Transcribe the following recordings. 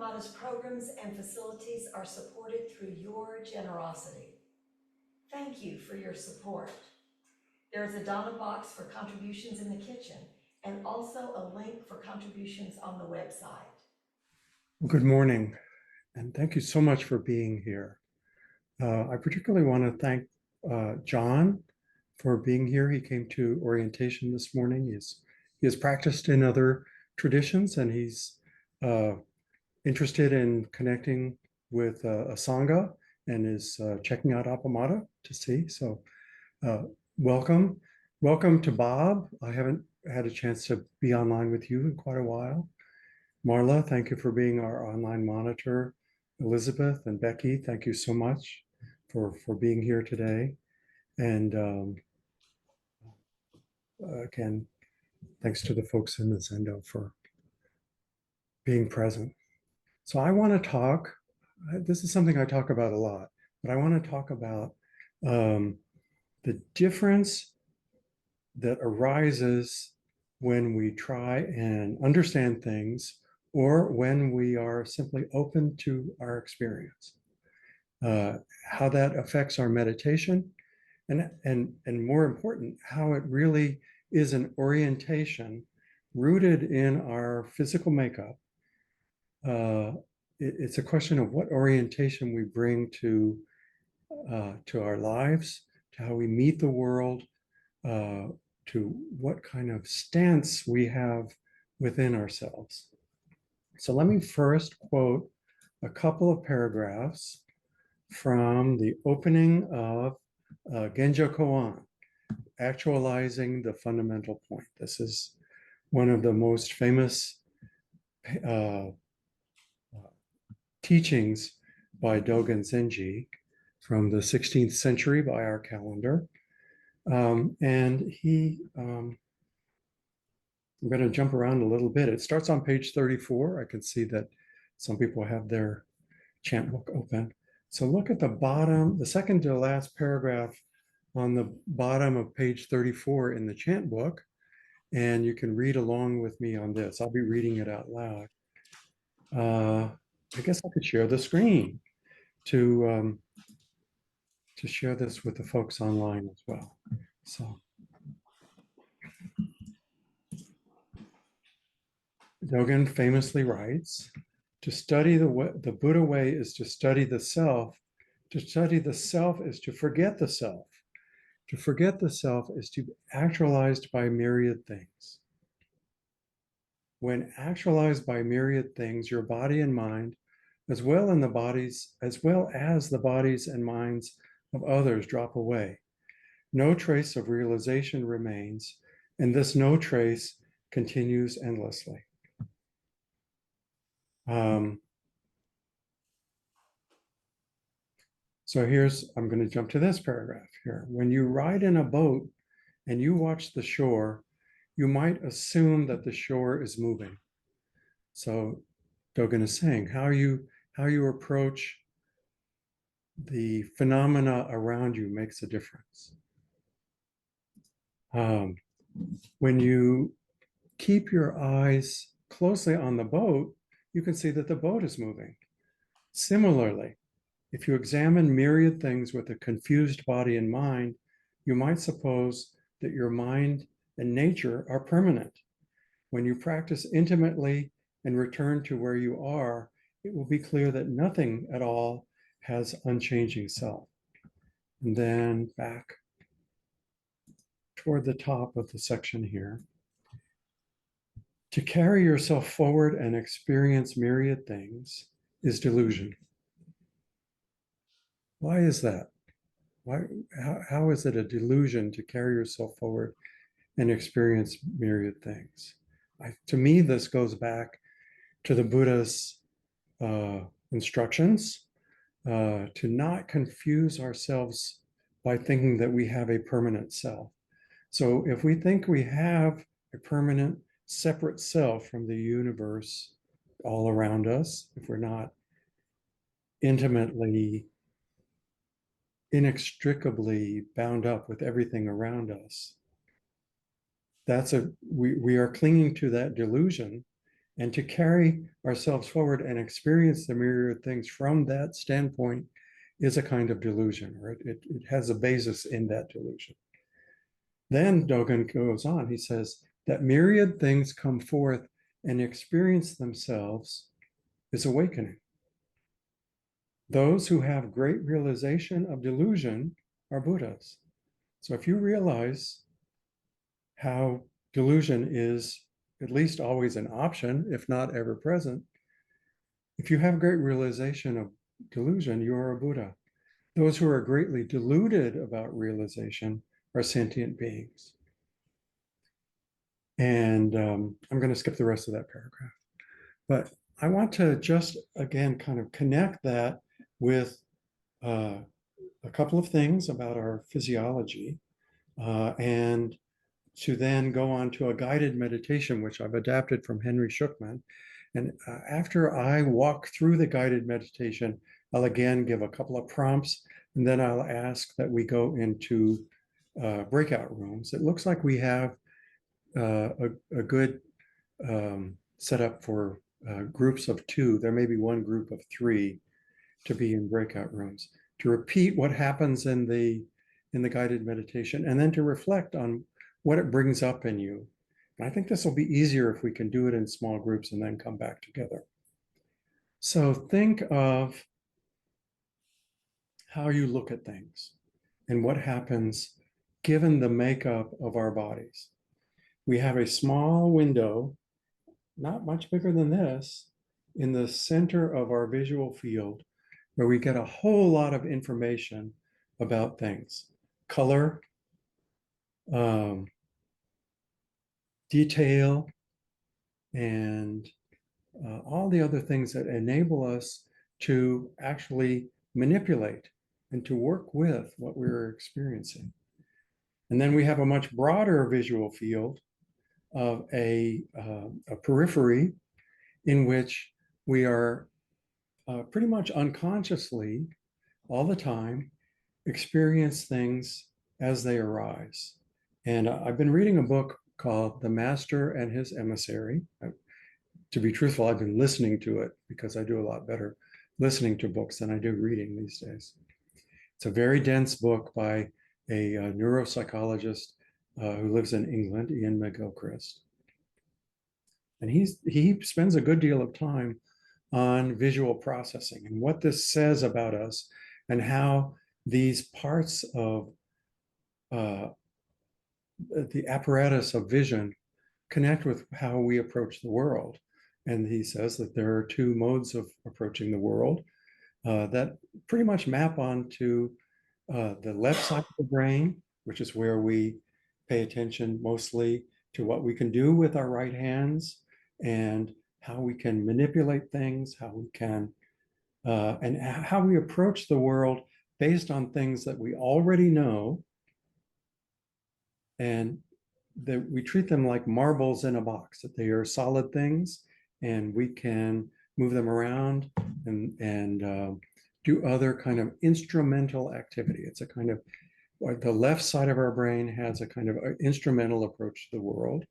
Mata's programs and facilities are supported through your generosity. Thank you for your support. There is a Donna box for contributions in the kitchen and also a link for contributions on the website. Good morning, and thank you so much for being here. I particularly want to thank John for being here. He came to orientation this morning. He has practiced in other traditions, and he's interested in connecting with a Sangha and is checking out Appamada to see. So welcome. Welcome to Bob. I haven't had a chance to be online with you in quite a while. Marla, thank you for being our online monitor. Elizabeth and Becky, thank you so much for being here today. And again, thanks to the folks in the Zendo for being present. So I want to talk, this is something I talk about a lot, but I want to talk about the difference that arises when we try and understand things or when we are simply open to our experience, how that affects our meditation, and more important, how it really is an orientation rooted in our physical makeup. It's a question of what orientation we bring to our lives, to how we meet the world, to what kind of stance we have within ourselves. So let me first quote a couple of paragraphs from the opening of Genjo Koan, Actualizing the Fundamental Point. This is one of the most famous teachings by Dogen Zenji from the 16th century by our calendar. And I'm going to jump around a little bit. It starts on page 34. I can see that some people have their chant book open. So look at the bottom, the second to last paragraph on the bottom of page 34 in the chant book, and you can read along with me on this. I'll be reading it out loud. I guess I could share the screen to share this with the folks online as well. So Dogen famously writes, to study the Buddha way is to study the self. To study the self is to forget the self. To forget the self is to be actualized by myriad things. When actualized by myriad things, your body and mind, as well as the bodies and minds of others, drop away. No trace of realization remains, and this no trace continues endlessly. So I'm going to jump to this paragraph here. When you ride in a boat and you watch the shore, you might assume that the shore is moving. So Dogen is saying how you approach the phenomena around you makes a difference. When you keep your eyes closely on the boat, you can see that the boat is moving. Similarly, if you examine myriad things with a confused body and mind, you might suppose that your mind and nature are permanent. When you practice intimately and return to where you are, it will be clear that nothing at all has unchanging self. And then back toward the top of the section here. To carry yourself forward and experience myriad things is delusion. Why is that? How is it a delusion to carry yourself forward and experience myriad things? To me, this goes back to the Buddha's instructions to not confuse ourselves by thinking that we have a permanent self. So if we think we have a permanent separate self from the universe all around us, if we're not inextricably bound up with everything around us, we are clinging to that delusion, And to carry ourselves forward and experience the myriad things from that standpoint is a kind of delusion, or it has a basis in that delusion. Then Dogen goes on, he says that myriad things come forth and experience themselves is awakening. Those who have great realization of delusion are Buddhas. So if you realize how delusion is at least always an option, if not ever present, if you have great realization of delusion, you are a Buddha. Those who are greatly deluded about realization are sentient beings. And I'm going to skip the rest of that paragraph. But I want to just, again, kind of connect that with a couple of things about our physiology, and to then go on to a guided meditation, which I've adapted from Henry Shukman. And after I walk through the guided meditation, I'll again give a couple of prompts, and then I'll ask that we go into breakout rooms. It looks like we have a good setup for groups of two. There may be one group of three to be in breakout rooms, to repeat what happens in the guided meditation, and then to reflect on what it brings up in you. And I think this will be easier if we can do it in small groups and then come back together. So think of how you look at things and what happens given the makeup of our bodies. We have a small window, not much bigger than this, in the center of our visual field, where we get a whole lot of information about things: color, detail, and all the other things that enable us to actually manipulate and to work with what we're experiencing. And then we have a much broader visual field of a periphery in which we are pretty much unconsciously all the time experience things as they arise. And I've been reading a book called The Master and His Emissary. To be truthful, I've been listening to it because I do a lot better listening to books than I do reading these days. It's a very dense book by a neuropsychologist who lives in England, Ian McGilchrist. And he spends a good deal of time on visual processing and what this says about us and how these parts of the apparatus of vision connect with how we approach the world. And he says that there are two modes of approaching the world that pretty much map onto the left side of the brain, which is where we pay attention mostly to what we can do with our right hands and how we can manipulate things, how we can, and how we approach the world based on things that we already know, and that we treat them like marbles in a box, that they are solid things and we can move them around and do other kind of instrumental activity. It's a kind of, like the left side of our brain has a kind of instrumental approach to the world,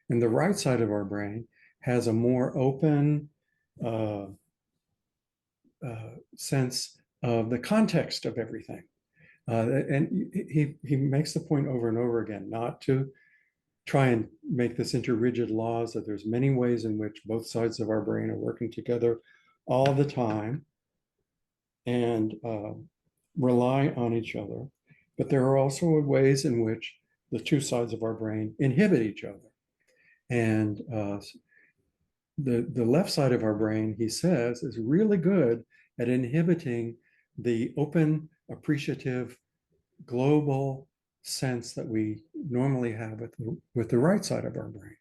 and the right side of our brain has a more open sense of the context of everything. And he makes the point over and over again, not to try and make this into rigid laws, that there's many ways in which both sides of our brain are working together all the time and rely on each other. But there are also ways in which the two sides of our brain inhibit each other. And the left side of our brain, he says, is really good at inhibiting the open, appreciative, global sense that we normally have with the right side of our brain.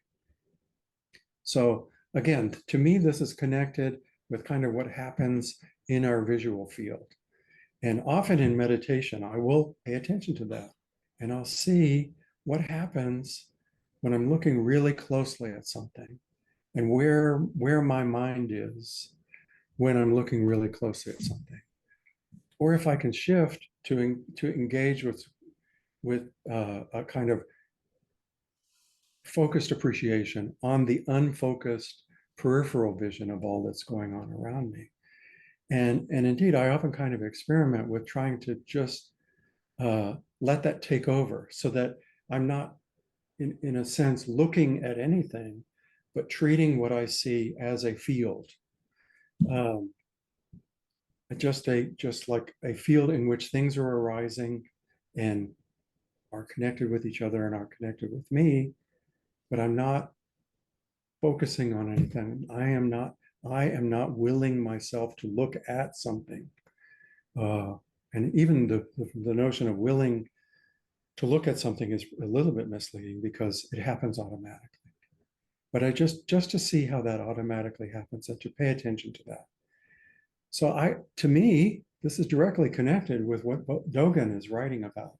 So again, to me, this is connected with kind of what happens in our visual field. And often in meditation, I will pay attention to that, and I'll see what happens when I'm looking really closely at something, and where my mind is when I'm looking really closely at something. Or if I can shift to engage with a kind of focused appreciation on the unfocused peripheral vision of all that's going on around me. And indeed, I often kind of experiment with trying to just let that take over so that I'm not, in a sense, looking at anything, but treating what I see as a field. Um, just like a field in which things are arising and are connected with each other and are connected with me, but I'm not focusing on anything. I am not willing myself to look at something. And even the notion of willing to look at something is a little bit misleading because it happens automatically. But I just to see how that automatically happens and to pay attention to that. So to me, this is directly connected with what Dogen is writing about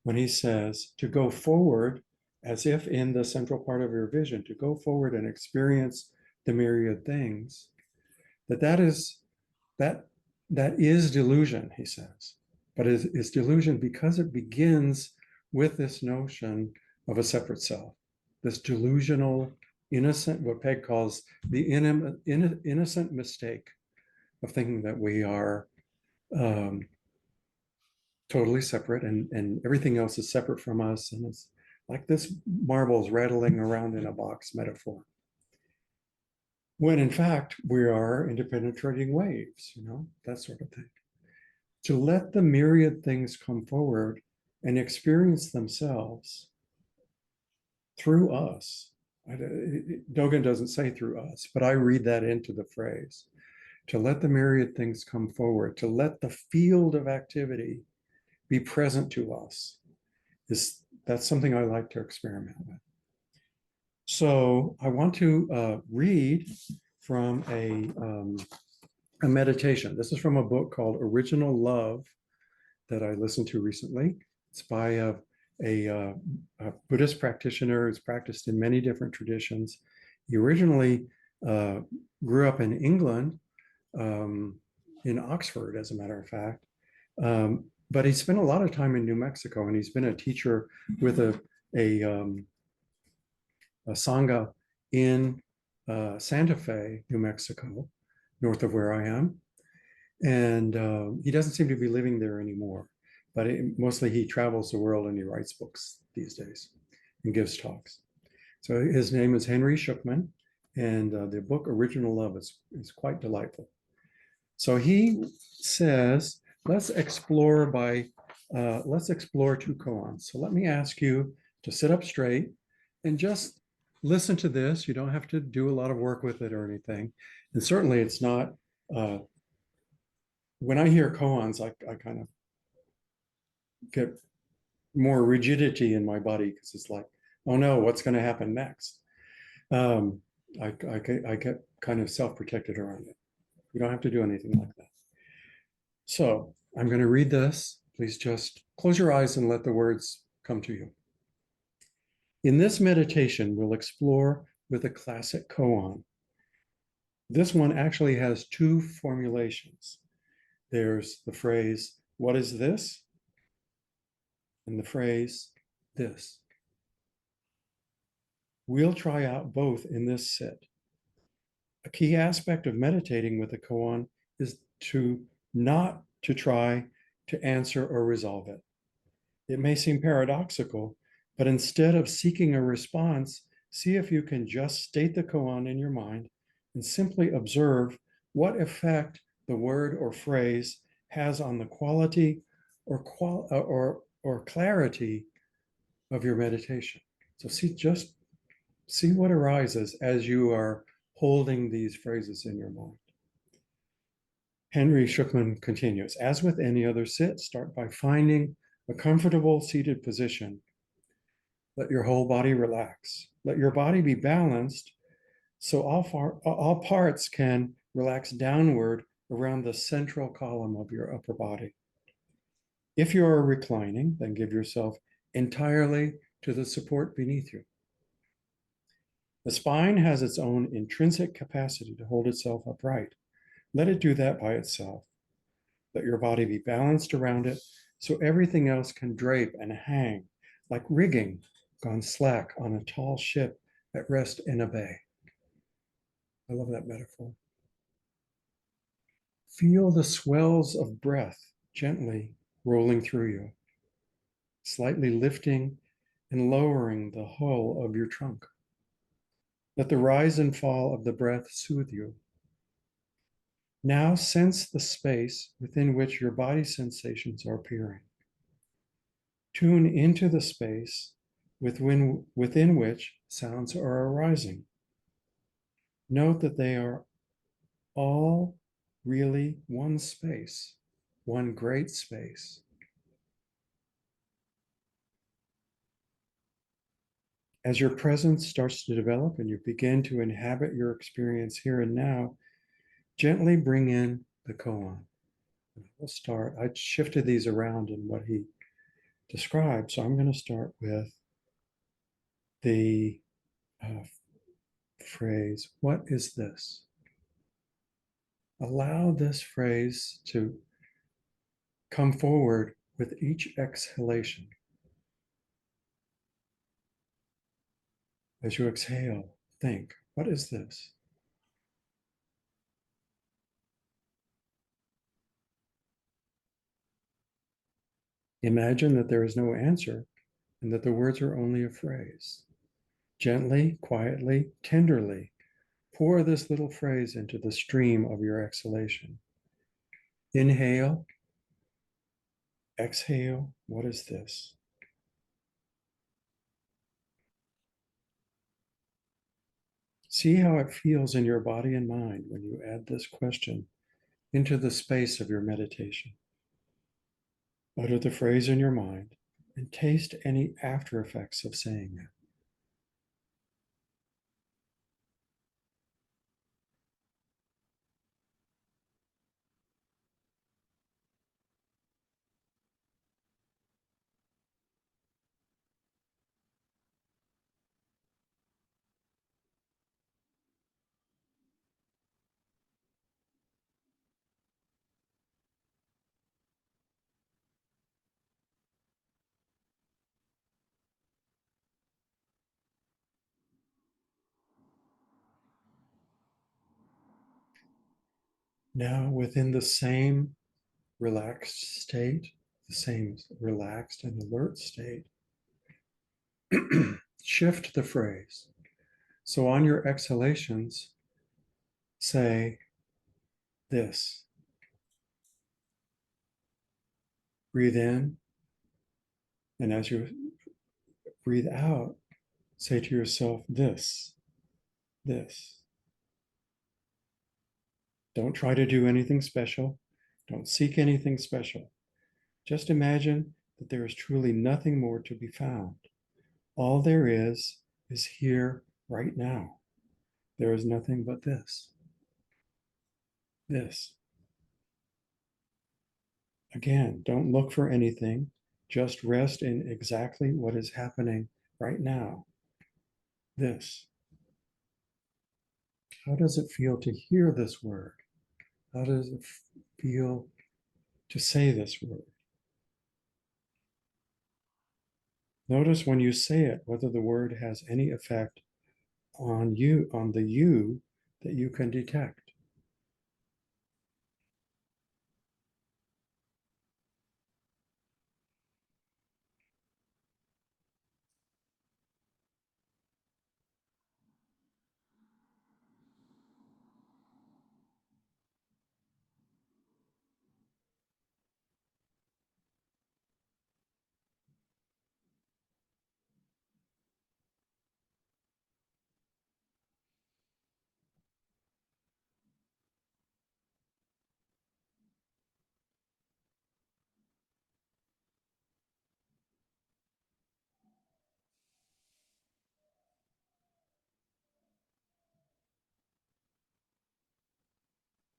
when he says to go forward as if in the central part of your vision, to go forward and experience the myriad things, that is delusion, he says. But it's delusion because it begins with this notion of a separate self, this delusional, innocent, what Peg calls the innocent mistake of thinking that we are totally separate and everything else is separate from us. And it's like this marbles rattling around in a box metaphor. When in fact, we are independent trading waves, that sort of thing. To let the myriad things come forward and experience themselves through us. Dogen doesn't say through us, but I read that into the phrase. To let the myriad things come forward, to let the field of activity be present to us, that's something I like to experiment with. So I want to read from a meditation. This is from a book called Original Love that I listened to recently. It's by a Buddhist practitioner who's practiced in many different traditions. He originally grew up in England, in Oxford, as a matter of fact. But he spent a lot of time in New Mexico, and he's been a teacher with a Sangha in Santa Fe, New Mexico, north of where I am. And he doesn't seem to be living there anymore, but mostly he travels the world and he writes books these days and gives talks. So his name is Henry Shukman, and the book Original Love is quite delightful. So he says, let's explore two koans. So let me ask you to sit up straight and just listen to this. You don't have to do a lot of work with it or anything. And certainly it's not, when I hear koans, I kind of get more rigidity in my body because it's like, oh no, what's going to happen next? I get kind of self-protected around it. You don't have to do anything like that. So I'm going to read this. Please just close your eyes and let the words come to you. In this meditation, we'll explore with a classic koan. This one actually has two formulations. There's the phrase, what is this? And the phrase, this. We'll try out both in this sit. A key aspect of meditating with a koan is not to try to answer or resolve it. It may seem paradoxical, but instead of seeking a response, see if you can just state the koan in your mind and simply observe what effect the word or phrase has on the quality or clarity of your meditation. So just see what arises as you are holding these phrases in your mind. Henry Shukman continues, as with any other sit, start by finding a comfortable seated position. Let your whole body relax. Let your body be balanced so all parts can relax downward around the central column of your upper body. If you are reclining, then give yourself entirely to the support beneath you. The spine has its own intrinsic capacity to hold itself upright. Let it do that by itself. Let your body be balanced around it so everything else can drape and hang like rigging gone slack on a tall ship at rest in a bay. I love that metaphor. Feel the swells of breath gently rolling through you, slightly lifting and lowering the hull of your trunk. Let the rise and fall of the breath soothe you. Now sense the space within which your body sensations are appearing. Tune into the space within which sounds are arising. Note that they are all really one space, one great space. As your presence starts to develop and you begin to inhabit your experience here and now, gently bring in the koan. We'll start. I shifted these around in what he described, so I'm going to start with the uh, phrase, "What is this?" Allow this phrase to come forward with each exhalation. As you exhale, think, what is this? Imagine that there is no answer and that the words are only a phrase. Gently, quietly, tenderly, pour this little phrase into the stream of your exhalation. Inhale, exhale, what is this? See how it feels in your body and mind when you add this question into the space of your meditation. Utter the phrase in your mind and taste any after effects of saying it. Now, within the same relaxed state, the same relaxed and alert state, shift the phrase. So on your exhalations, say this. Breathe in, and as you breathe out, say to yourself, this, this. Don't try to do anything special. Don't seek anything special. Just imagine that there is truly nothing more to be found. All there is here right now. There is nothing but this. This. Again, don't look for anything. Just rest in exactly what is happening right now. This. How does it feel to hear this word? How does it feel to say this word? Notice when you say it, whether the word has any effect on you, on the you that you can detect.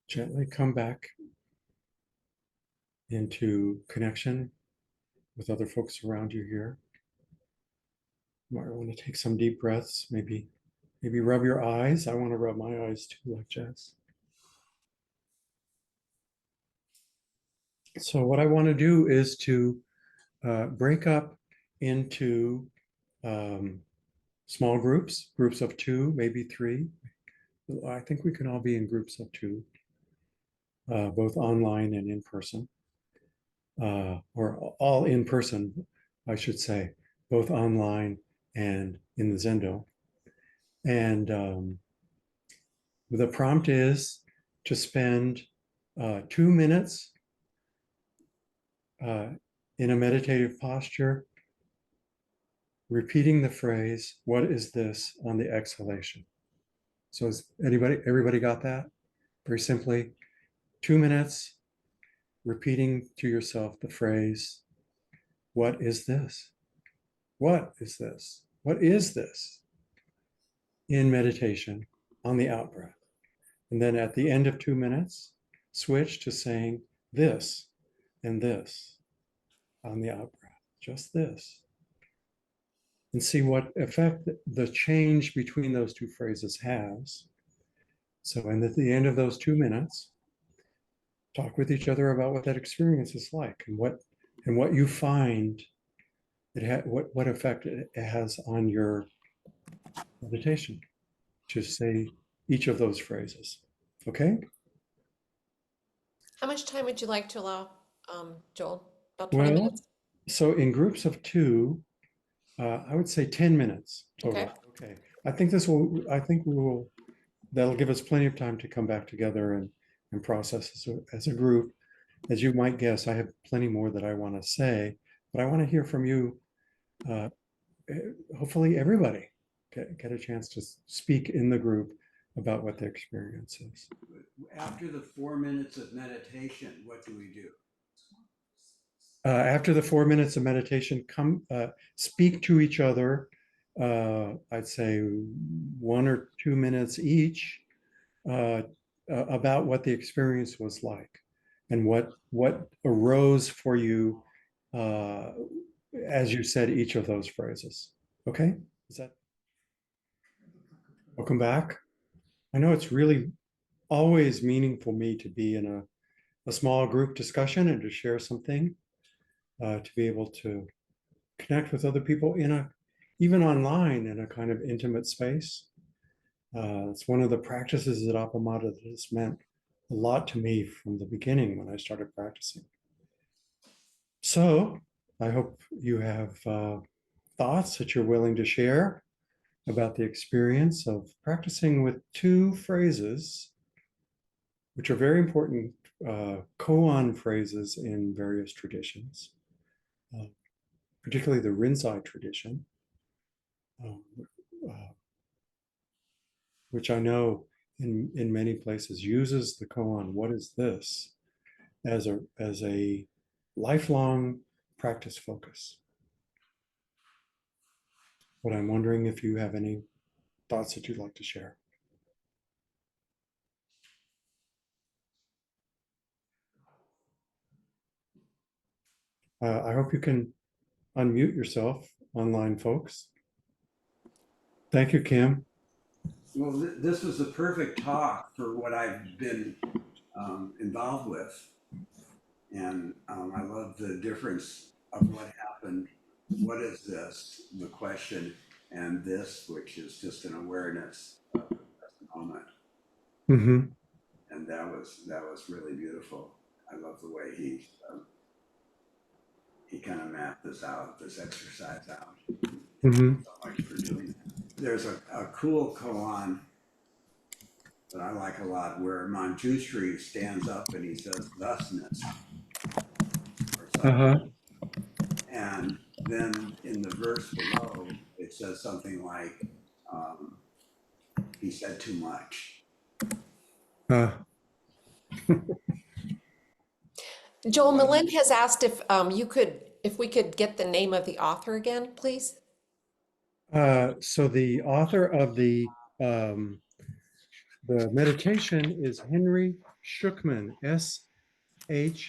Gently come back into connection with other folks around you here. You might want to take some deep breaths, maybe rub your eyes. I want to rub my eyes too, like Jess. So what I want to do is to break up into small groups of two, maybe three. I think we can all be in groups of two, both online and in person, or all in person, I should say, both online and in the Zendo. And the prompt is to spend 2 minutes in a meditative posture, repeating the phrase, "What is this?" on the exhalation. So is everybody got that? Very simply, 2 minutes repeating to yourself the phrase, "What is this? What is this? What is this?" in meditation on the out breath. And then at the end of 2 minutes, switch to saying this and this on the out breath, just this. And see what effect the change between those two phrases has. So, and at the end of those 2 minutes, talk with each other about what that experience is like and what you find what effect it has on your meditation. Just say each of those phrases. Okay? How much time would you like to allow, Joel? About 20 Well, minutes? so in groups of two, I would say 10 minutes total. Okay. I think that'll give us plenty of time to come back together and process as a group. As you might guess, I have plenty more that I want to say, but I want to hear from you. Hopefully everybody get a chance to speak in the group about what their experience is. After the 4 minutes of meditation, what do we do? After the 4 minutes of meditation, speak to each other. I'd say 1 or 2 minutes each about what the experience was like and what arose for you as you said each of those phrases. Okay? Is that? Welcome back. I know it's really always meaningful for me to be in a small group discussion and to share something, to be able to connect with other people even online in a kind of intimate space. It's one of the practices at Appamada that has meant a lot to me from the beginning when I started practicing. So I hope you have thoughts that you're willing to share about the experience of practicing with two phrases, which are very important koan phrases in various traditions, particularly the Rinzai tradition, which I know in many places uses the koan, "What is this?" as a lifelong practice focus. But I'm wondering if you have any thoughts that you'd like to share. I hope you can unmute yourself, online folks. Thank you, Kim. Well, this was the perfect talk for what I've been involved with. And I love the difference of what happened. What is this? The question, and this, which is just an awareness of the present moment. Mm-hmm. And that was really beautiful. I love the way he kind of mapped this exercise out. Mm-hmm. So much for doing that. There's a cool koan that I like a lot where Manjushri stands up and he says thusness or something. Uh-huh. And then in the verse below, it says something like, he said too much. Joel, Malin has asked if we could get the name of the author again, please. So the author of the meditation is Henry Shukman, Shukman.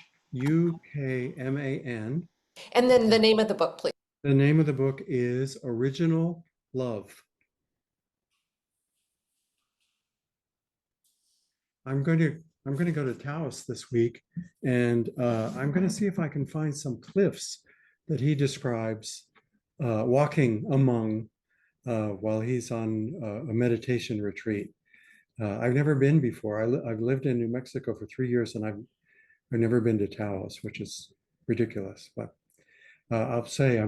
And then the name of the book, please. The name of the book is Original Love. I'm going to go to Taos this week, and I'm going to see if I can find some cliffs that he describes walking among while he's on a meditation retreat. I've never been before. I've lived in New Mexico for 3 years, and I've never been to Taos, which is ridiculous. But I'll say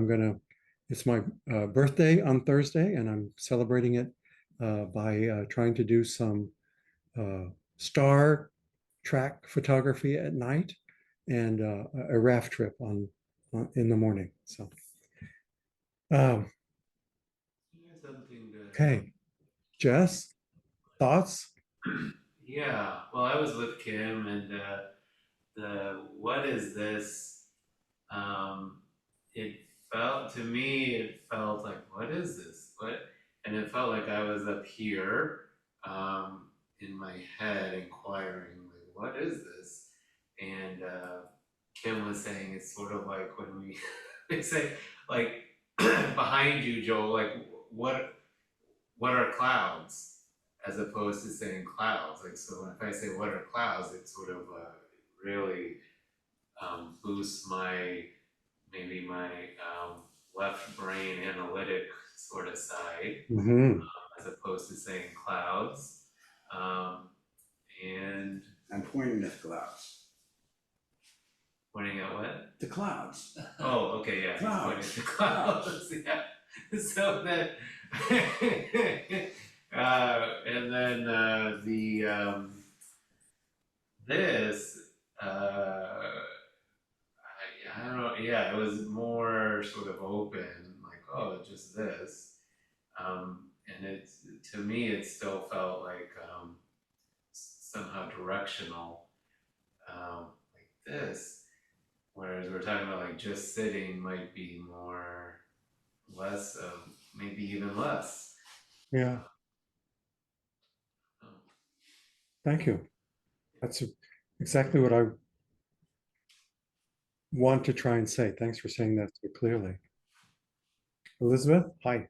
it's my birthday on Thursday, and I'm celebrating it by trying to do some star track photography at night and a raft trip in the morning. So, um, Something to, okay, Jess, thoughts? yeah. Well, I was with Kim, and the what is this? Um, it felt to me, it felt like, what is this? What? And it felt like I was up here, in my head, inquiring, like, what is this? And Kim was saying it's sort of like when we they say, like, behind you, Joel, like, what what are clouds? As opposed to saying clouds. Like, so if I say what are clouds, it sort of really boosts maybe my left brain analytic sort of side, Hmm. as opposed to saying clouds. Um, and I'm pointing at the clouds. pointing at what? The clouds. Oh, okay, yeah, he's pointing at the clouds. Yeah. So then, and then this, I don't know, yeah, it was more sort of open, like, oh, just this. And to me, it still felt like somehow directional, like this. Whereas we're talking about like just sitting might be more, less of, maybe even less. Yeah, Um, thank you. That's exactly what I want to try and say. Thanks for saying that so clearly. Elizabeth, hi.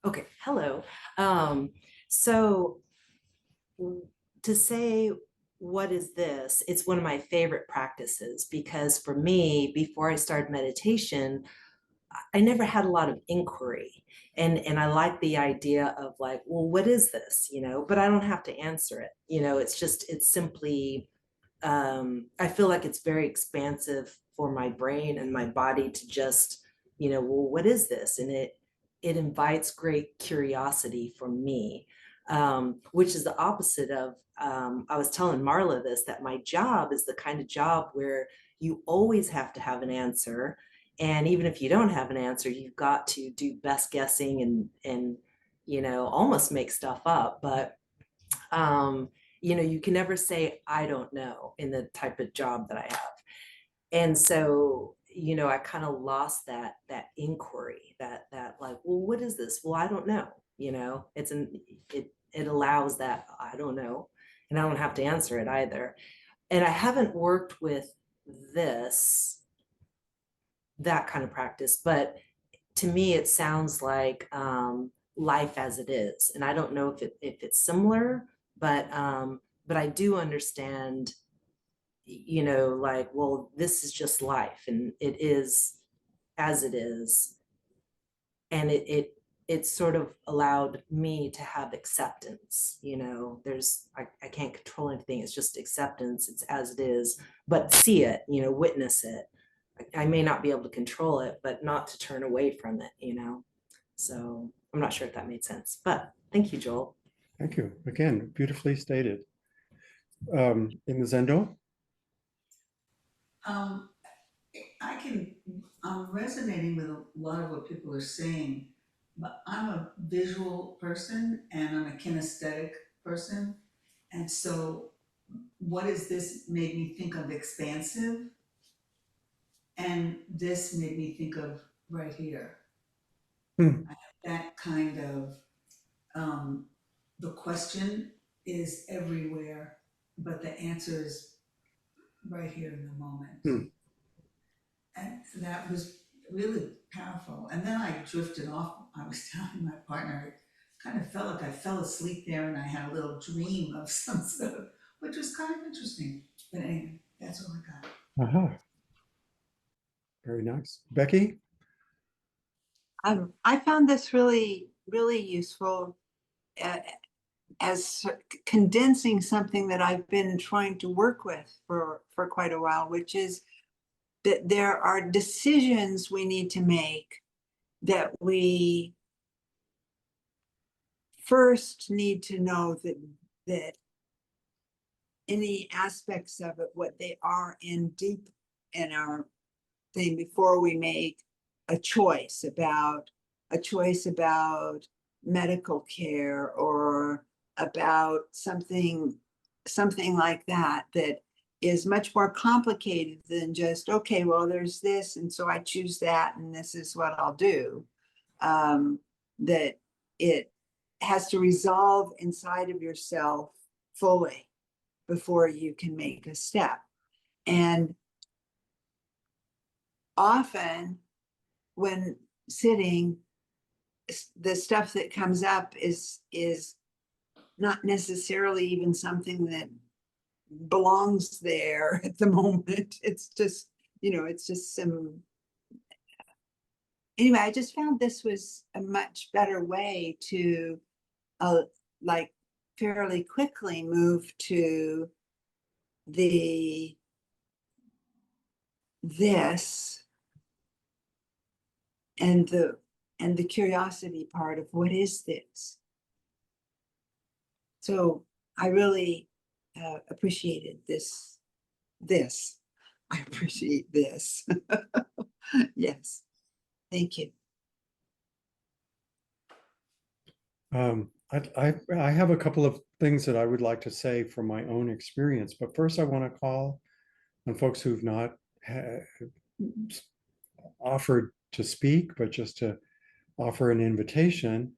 Okay, hello. Um, so to say, what is this? It's one of my favorite practices because for me, before I started meditation, I never had a lot of inquiry. And I like the idea of like, well, what is this? But I don't have to answer it. It's simply, I feel like it's very expansive for my brain and my body to just, well, what is this? And it invites great curiosity from me, which is the opposite of, I was telling Marla this, that my job is the kind of job where you always have to have an answer. And even if you don't have an answer, you've got to do best guessing and almost make stuff up. But you can never say, I don't know, in the type of job that I have. And so, I kind of lost that inquiry, that like, well, what is this? Well, I don't know. It allows that I don't know, and I don't have to answer it either. And I haven't worked with that kind of practice, but to me, it sounds like life as it is. And I don't know if it's similar, but I do understand, like, well, this is just life, and it is as it is, and it sort of allowed me to have acceptance. I can't control anything. It's just acceptance. It's as it is, but see it, witness it. I may not be able to control it, but not to turn away from it. So I'm not sure if that made sense, but thank you, Joel. Thank you. Again, beautifully stated. In the Zendo? Um, I'm resonating with a lot of what people are saying, but I'm a visual person and I'm a kinesthetic person. And so what is this made me think of expansive, and this made me think of right here. Hmm. I have that kind of, the question is everywhere, but the answer is right here in the moment. Hmm. And that was really powerful. And then I drifted off. I was telling my partner, it kind of felt like I fell asleep there and I had a little dream of some sort of, which was kind of interesting. But anyway, that's all I got. Aha. Very nice. Becky? I found this really really useful as condensing something that I've been trying to work with for quite a while, which is that there are decisions we need to make that we first need to know that any aspects of it, what they are in deep in our thing before we make a choice about medical care or about something like that is much more complicated than just, okay, well, there's this, and so I choose that, and this is what I'll do. That it has to resolve inside of yourself fully before you can make a step. And often when sitting, the stuff that comes up is not necessarily even something that belongs there at the moment. It's just, it's just some. Anyway, I just found this was a much better way to like fairly quickly move to this and the curiosity part of what is this. So I really appreciated this. I appreciate this. Yes, thank you. I have a couple of things that I would like to say from my own experience, but first I want to call on folks who've not offered to speak, but just to offer an invitation.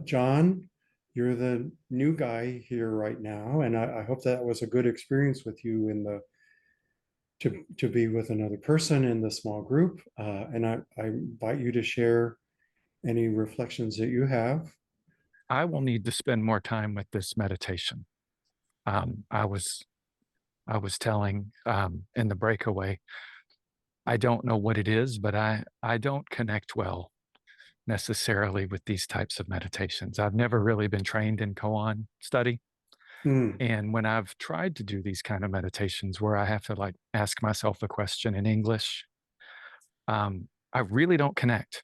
John, you're the new guy here right now, and I hope that was a good experience with you to be with another person in the small group. And I invite you to share any reflections that you have. I will need to spend more time with this meditation. I was telling in the breakaway, I don't know what it is, but I don't connect well necessarily with these types of meditations. I've never really been trained in koan study. And when I've tried to do these kind of meditations where I have to like ask myself a question in English, I really don't connect.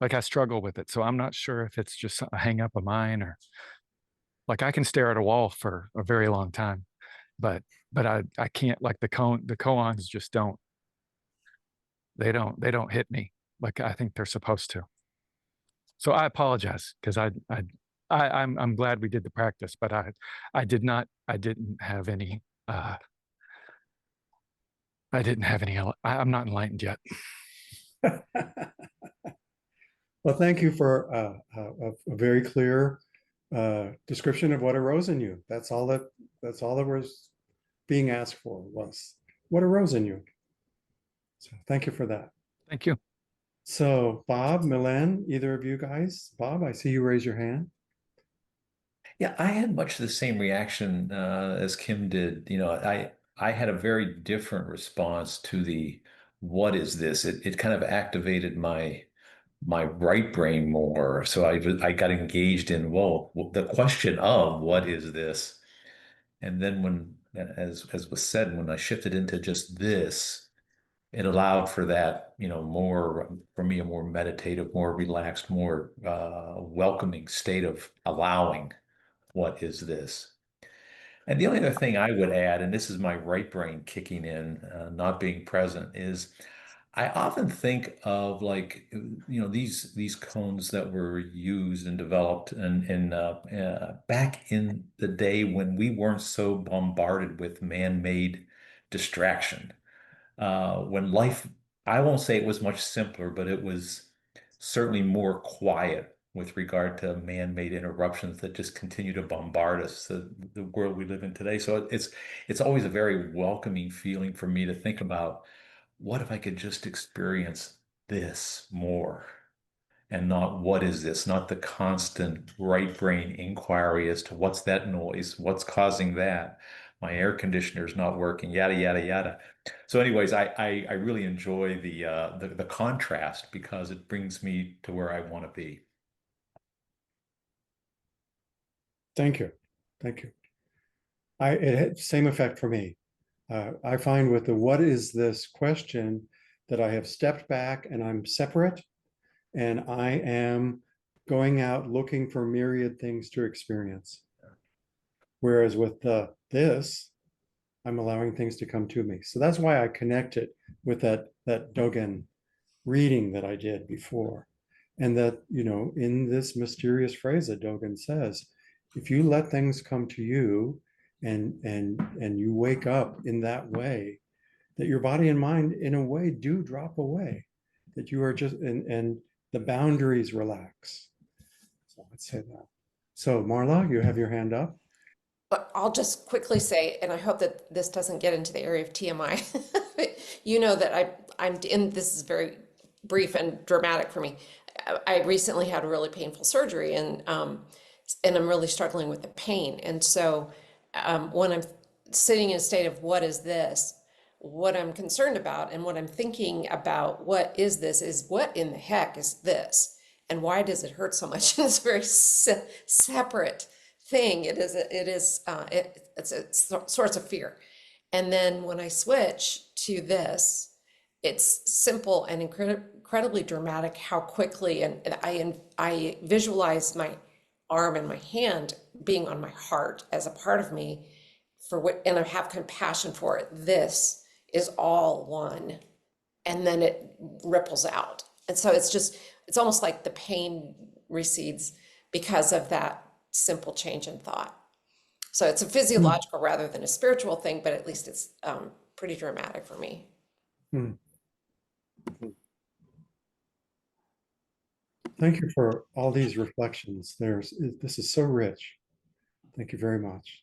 Like I struggle with it. So I'm not sure if it's just a hang up of mine or like I can stare at a wall for a very long time, but I can't, like the koans just don't hit me like I think they're supposed to. So I apologize because I'm glad we did the practice, but I didn't have any I'm not enlightened yet. Well, thank you for a very clear description of what arose in you. That's all that was being asked for, was what arose in you. So thank you for that. Thank you. So Bob, Milan, either of you guys? Bob, I see you raise your hand. Yeah, I had much the same reaction as Kim did. I had a very different response to the what is this? It kind of activated my right brain more. So I got engaged in, whoa, the question of what is this? And then when, as was said, when I shifted into just this, it allowed for that, more, for me, a more meditative, more relaxed, more welcoming state of allowing what is this. And the only other thing I would add, and this is my right brain kicking in, not being present, is I often think of like, these cones that were used and developed and back in the day when we weren't so bombarded with man-made distraction. When life, I won't say it was much simpler, but it was certainly more quiet with regard to man-made interruptions that just continue to bombard us, the world we live in today. So it's always a very welcoming feeling for me to think about, what if I could just experience this more and not what is this, not the constant right brain inquiry as to what's that noise, what's causing that, my air conditioner's not working, yada, yada, yada. So anyways, I really enjoy the contrast because it brings me to where I want to be. Thank you. Thank you. It had same effect for me. I find with the what is this question that I have stepped back and I'm separate and I am going out looking for myriad things to experience. Whereas with this, I'm allowing things to come to me. So that's why I connect it with that Dogen reading that I did before. And that, in this mysterious phrase that Dogen says, if you let things come to you and you wake up in that way, that your body and mind in a way do drop away, that you are just and the boundaries relax. So I'd say that. So Marla, you have your hand up. But I'll just quickly say, and I hope that this doesn't get into the area of TMI. You know that I'm in, this is very brief and dramatic for me. I recently had a really painful surgery and I'm really struggling with the pain. And so when I'm sitting in a state of what is this, what I'm concerned about and what I'm thinking about what is this is what in the heck is this? And why does it hurt so much? It's a very separate thing. It's a source of fear. And then when I switch to this, it's simple and incredibly dramatic how quickly, and I visualize my arm and my hand being on my heart as a part of me for what, and I have compassion for it. This is all one, and then it ripples out. And so it's almost like the pain recedes because of that simple change in thought. So it's a physiological rather than a spiritual thing, but at least it's pretty dramatic for me. Thank you for all these reflections. This is so rich. Thank you very much.